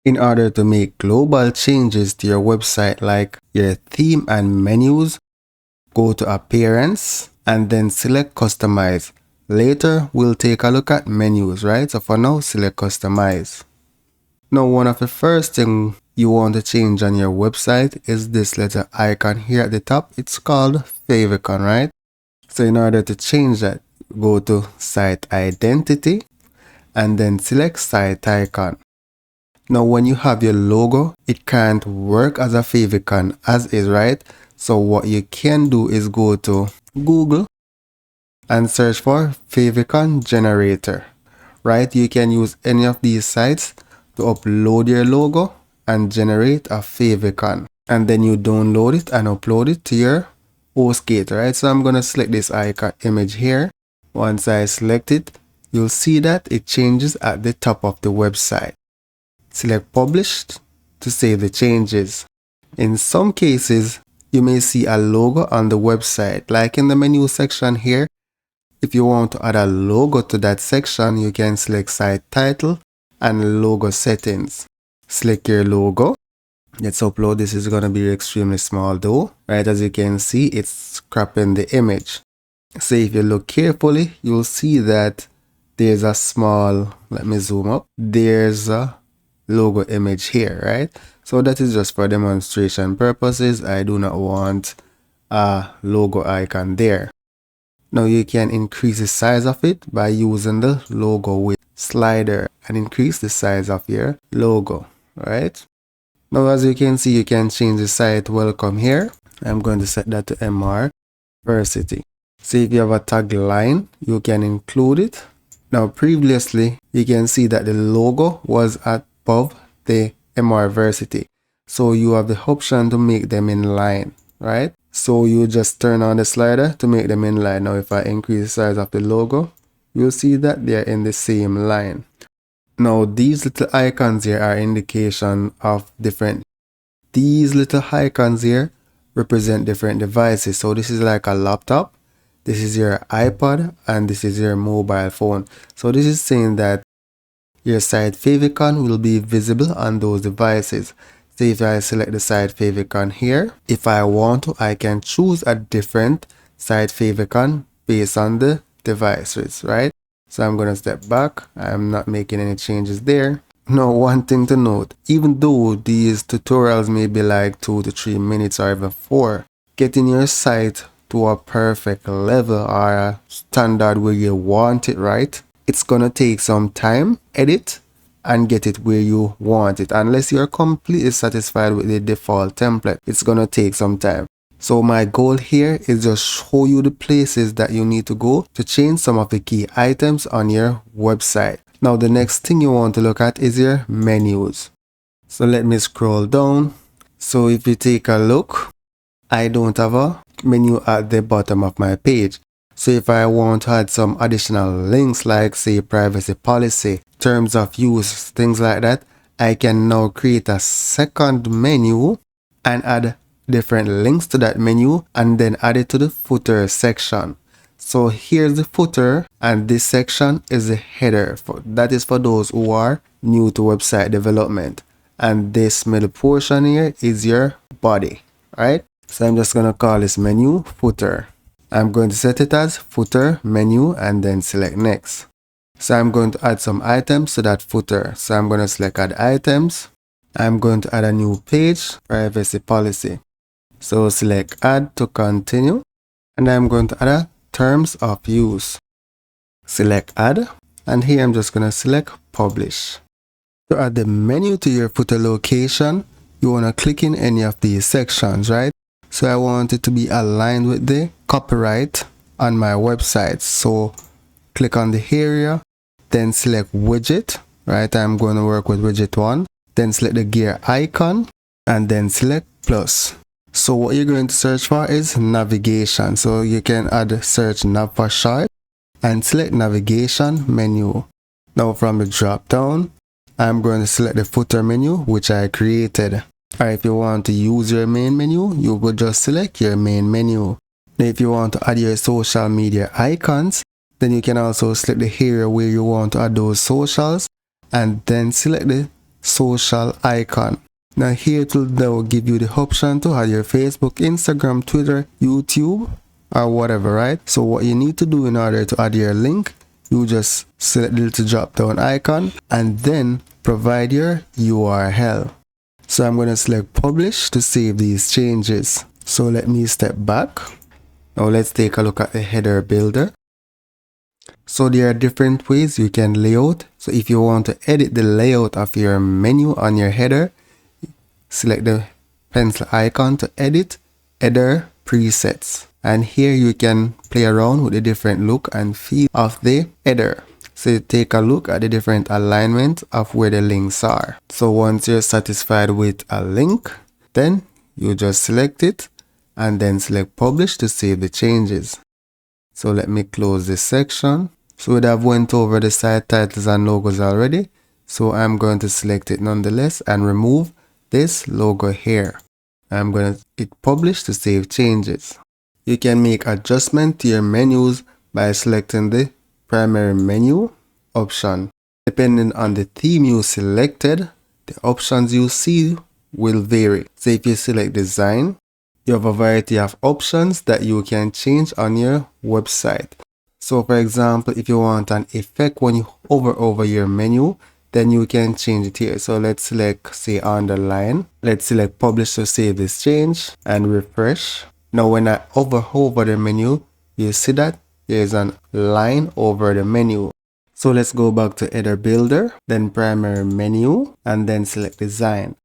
In order to make global changes to your website like your theme and menus, go to Appearance and then select Customize. Later, we'll take a look at menus, right? So for now, select Customize. Now, one of the first things you want to change on your website is this little icon here at the top. It's called favicon, right? So in order to change that, go to Site Identity and then select Site Icon. Now, when you have your logo, it can't work as a favicon as is, right? So what you can do is go to Google and search for favicon generator, right? You can use any of these sites to upload your logo and generate a favicon, and then you download it and upload it to your Hostgator, right? So I'm going to select this icon image here. Once I select it, you'll see that it changes at the top of the website. Select Published to save the changes. In some cases, you may see a logo on the website, like in the menu section here. If you want to add a logo to that section, you can select Site Title and Logo Settings. Select your logo. Let's upload. This is going to be extremely small though, right? As you can see, it's cropping the image. So if you look carefully, you'll see that there's a small, let me zoom up, there's a logo image here, right? So that is just for demonstration purposes. I do not want a logo icon there. Now you can increase the size of it by using the logo width slider and increase the size of your logo, right? Now as you can see, you can change the site welcome here. I'm going to set that to MR Versity. So if you have a tagline, you can include it. Now previously, you can see that the logo was above the MR Versity. So you have the option to make them in line, right? So you just turn on the slider to make them in line. Now if I increase the size of the logo, you'll see that they're in the same line. Now these little icons here are indication of different. These little icons here represent different devices. So this is like a laptop. This is your iPod and this is your mobile phone. So this is saying that your site favicon will be visible on those devices. So if I select the site favicon here, if I want to, I can choose a different site favicon based on the devices, right? So I'm going to step back. I'm not making any changes there. Now, one thing to note, even though these tutorials may be like 2 to 3 minutes or even 4, getting your site to a perfect level or a standard where you want it, right? It's gonna take some time, edit, and get it where you want it. Unless you're completely satisfied with the default template, it's gonna take some time. So my goal here is just show you the places that you need to go to change some of the key items on your website. Now the next thing you want to look at is your menus. So let me scroll down. So if you take a look, I don't have a menu at the bottom of my page. So if I want to add some additional links like say privacy policy, terms of use, things like that, I can now create a second menu and add different links to that menu and then add it to the footer section. So here's the footer and this section is the header. That is for those who are new to website development. And this middle portion here is your body, right? So I'm just going to call this menu footer. I'm going to set it as footer menu and then select next. So I'm going to add some items to that footer. So I'm going to select add items. I'm going to add a new page, privacy policy. So select add to continue. And I'm going to add a terms of use. Select add. And here I'm just going to select publish. To add the menu to your footer location, you want to click in any of these sections, right? So I want it to be aligned with the copyright on my website. So click on the area, then select widget, right? I'm going to work with widget 1. Then select the gear icon and then select plus. So what you're going to search for is navigation. So you can add search nav for short and select navigation menu. Now from the drop down, I'm going to select the footer menu, which I created. Or if you want to use your main menu, you would just select your main menu. Now if you want to add your social media icons, then you can also select the area where you want to add those socials and then select the social icon. Now here it will now give you the option to add your Facebook, Instagram, Twitter, YouTube, or whatever, right? So what you need to do in order to add your link, you just select the little drop down icon and then provide your URL. So I'm going to select publish to save these changes. So let me step back. Now let's take a look at the header builder. So there are different ways you can layout. So if you want to edit the layout of your menu on your header, select the pencil icon to edit header presets. And here you can play around with the different look and feel of the header. So take a look at the different alignment of where the links are. So once you're satisfied with a link, then you just select it and then select publish to save the changes. So let me close this section. So we have went over the site titles and logos already. So I'm going to select it nonetheless and remove this logo here. I'm going to hit publish to save changes. You can make adjustment to your menus by selecting the primary menu option. Depending on the theme you selected, the options you see will vary. So if you select design, you have a variety of options that you can change on your website. So for example, if you want an effect when you hover over your menu, then you can change it here. So let's select, say, underline. Let's select publish to save this change and refresh. Now when I hover over the menu, you see that there's a line over the menu. So let's go back to header builder, then primary menu, and then select design.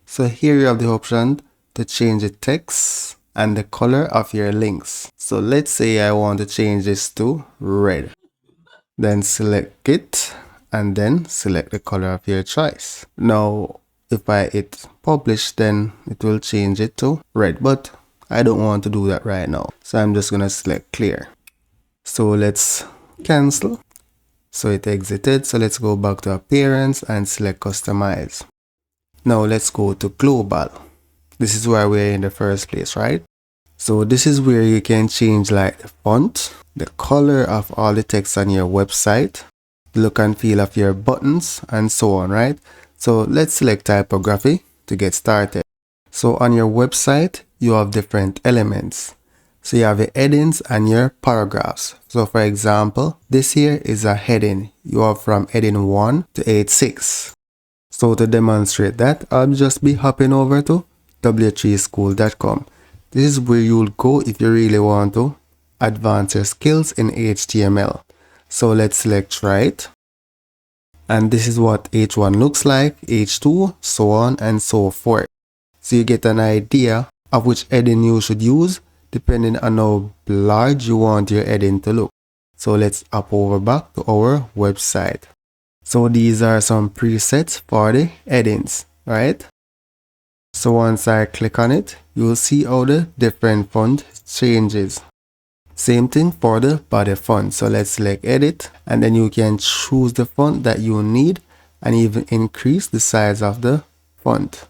So here you have the option to change the text and the color of your links. So let's say I want to change this to red. Then select it and then select the color of your choice. Now if I hit publish, then it will change it to red, but I don't want to do that right now. So I'm just going to select clear. So let's cancel. So it exited. So let's go back to appearance and select customize. Now let's go to global. This is where we're in the first place, right? So this is where you can change like the font, the color of all the text on your website, the look and feel of your buttons, and so on, right? So let's select typography to get started. So on your website, you have different elements. So you have your headings and your paragraphs. So for example, this here is a heading. You have from heading 1 to 86. So to demonstrate that, I'll just be hopping over to w3school.com. This is where you'll go if you really want to advance your skills in HTML. So let's select right. And this is what H1 looks like, H2, so on and so forth. So you get an idea of which heading you should use depending on how large you want your heading to look. So let's hop over back to our website. So these are some presets for the headings, right? So once I click on it, you'll see how the different font changes. Same thing for the body font. So let's select edit and then you can choose the font that you need and even increase the size of the font.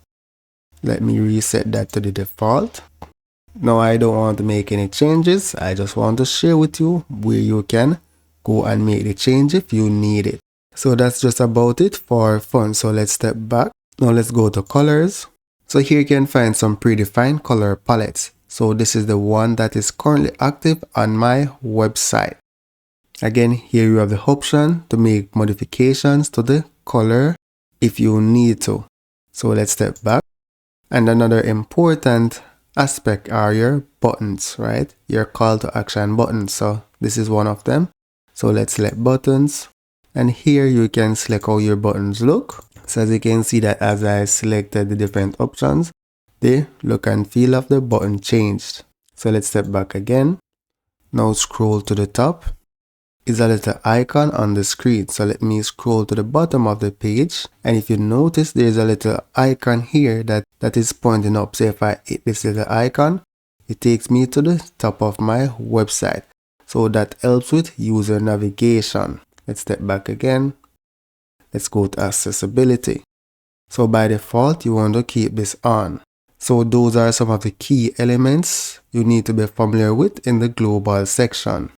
Let me reset that to the default. Now I don't want to make any changes. I just want to share with you where you can go and make the change if you need it. So that's just about it for font. So let's step back. Now let's go to colors. So here you can find some predefined color palettes. So this is the one that is currently active on my website. Again, here you have the option to make modifications to the color if you need to. So let's step back. And another important aspect are your buttons, right? Your call to action buttons. So this is one of them. So let's select buttons. And here you can select how your buttons look. So as you can see that as I selected the different options, the look and feel of the button changed. So let's step back again. Now scroll to the top. Is a little icon on the screen. So let me scroll to the bottom of the page. And if you notice, there's a little icon here that is pointing up. So if I hit this little icon, it takes me to the top of my website. So that helps with user navigation. Let's step back again. Let's go to accessibility. So by default, you want to keep this on. So those are some of the key elements you need to be familiar with in the global section.